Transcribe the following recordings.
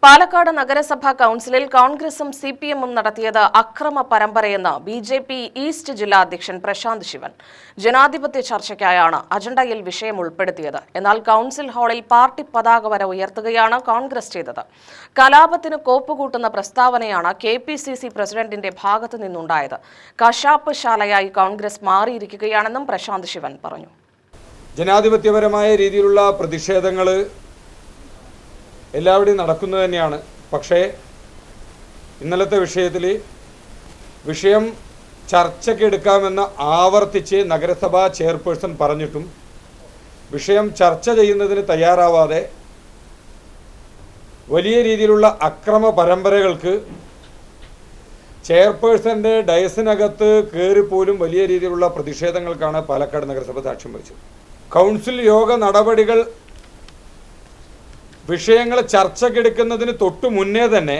പാലക്കാട് നഗരസഭാ കൌൺസിലിൽ കോൺഗ്രസും സിപിഎമ്മും നടത്തിയത് അക്രമ പരമ്പരയെന്ന് ബിജെപി ഈസ്റ്റ് ജില്ലാ അധ്യക്ഷൻ പ്രശാന്ത് ശിവൻ. ജനാധിപത്യ ചർച്ചയ്ക്കായാണ് അജണ്ടയിൽ വിഷയം ഉൾപ്പെടുത്തിയത്. എന്നാൽ കൌൺസിൽ ഹാളിൽ പാർട്ടി പതാക വരെ ഉയർത്തുകയാണ് കോൺഗ്രസ് ചെയ്തത്. കലാപത്തിന് കോപ്പുകൂട്ടുന്ന പ്രസ്താവനയാണ് കെപിസിസി പ്രസിഡന്റിന്റെ ഭാഗത്തു നിന്നുണ്ടായത്. കശാപ്പ് ശാലയായി കോൺഗ്രസ് മാറിയിരിക്കുകയാണെന്നും പ്രശാന്ത് ശിവൻ പറഞ്ഞു. ജനാധിപത്യപരമായ രീതിയിലുള്ള പ്രതിഷേധങ്ങൾ എല്ലാവരുടെയും നടക്കുന്നത് തന്നെയാണ്. പക്ഷേ ഇന്നലത്തെ വിഷയം ചർച്ചയ്ക്കെടുക്കാമെന്ന് ആവർത്തിച്ച് നഗരസഭാ ചെയർപേഴ്സൺ പറഞ്ഞിട്ടും വിഷയം ചർച്ച ചെയ്യുന്നതിന് തയ്യാറാവാതെ വലിയ രീതിയിലുള്ള അക്രമ പരമ്പരകൾക്ക് ചെയർപേഴ്സൻ്റെ ഡയസിനകത്ത് കയറിപ്പോലും വലിയ രീതിയിലുള്ള പ്രതിഷേധങ്ങൾക്കാണ് പാലക്കാട് നഗരസഭ സാക്ഷ്യം വഹിച്ചത്. കൗൺസിൽ യോഗ നടപടികൾ വിഷയങ്ങൾ ചർച്ചയ്ക്കെടുക്കുന്നതിന് തൊട്ടു മുന്നേ തന്നെ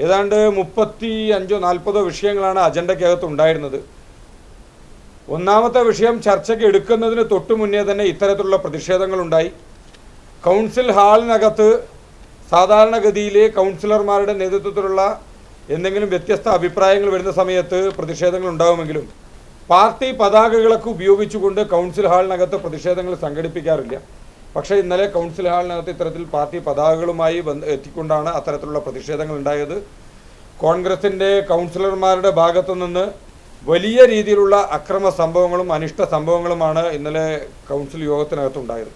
ഏതാണ്ട് 35-40 വിഷയങ്ങളാണ് അജണ്ടയ്ക്കകത്ത് ഉണ്ടായിരുന്നത്. ഒന്നാമത്തെ വിഷയം ചർച്ചയ്ക്ക് എടുക്കുന്നതിന് തൊട്ടു മുന്നേ തന്നെ ഇത്തരത്തിലുള്ള പ്രതിഷേധങ്ങളുണ്ടായി. കൗൺസിൽ ഹാളിനകത്ത് സാധാരണഗതിയിലെ കൗൺസിലർമാരുടെ നേതൃത്വത്തിലുള്ള എന്തെങ്കിലും വ്യത്യസ്ത അഭിപ്രായങ്ങൾ വരുന്ന സമയത്ത് പ്രതിഷേധങ്ങൾ ഉണ്ടാകുമെങ്കിലും പാർട്ടി പതാകകളൊക്കെ ഉപയോഗിച്ചുകൊണ്ട് കൗൺസിൽ ഹാളിനകത്ത് പ്രതിഷേധങ്ങൾ സംഘടിപ്പിക്കാറില്ല. പക്ഷേ ഇന്നലെ കൗൺസിൽ ഹാളിനകത്ത് ഇത്തരത്തിൽ പാർട്ടി പതാകകളുമായി എത്തിക്കൊണ്ടാണ് അത്തരത്തിലുള്ള പ്രതിഷേധങ്ങൾ ഉണ്ടായത്. കോൺഗ്രസിൻ്റെ കൗൺസിലർമാരുടെ ഭാഗത്തു നിന്ന് വലിയ രീതിയിലുള്ള അക്രമ സംഭവങ്ങളും അനിഷ്ട സംഭവങ്ങളുമാണ് ഇന്നലെ കൗൺസിൽ യോഗത്തിനകത്തുണ്ടായത്.